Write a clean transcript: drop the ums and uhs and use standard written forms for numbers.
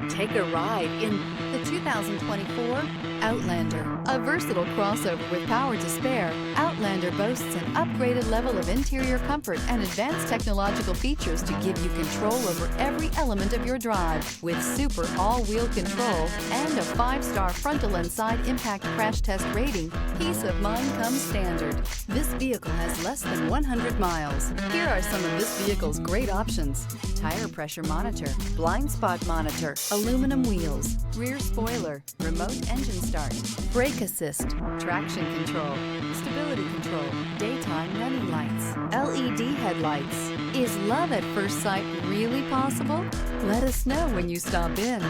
Take a ride in the 2024 Outlander. A versatile crossover with power to spare, Outlander boasts an upgraded level of interior comfort and advanced technological features to give you control over every element of your drive. With super all-wheel control and a 5-star frontal and side impact crash test rating, peace of mind comes standard. This vehicle has less than 100 miles. Here are some of this vehicle's great options: tire pressure monitor, blind spot monitor, aluminum wheels, rear spoiler, remote engine start, brake assist, traction control, stability control, daytime running lights, LED headlights. Is love at first sight really possible? Let us know when you stop in.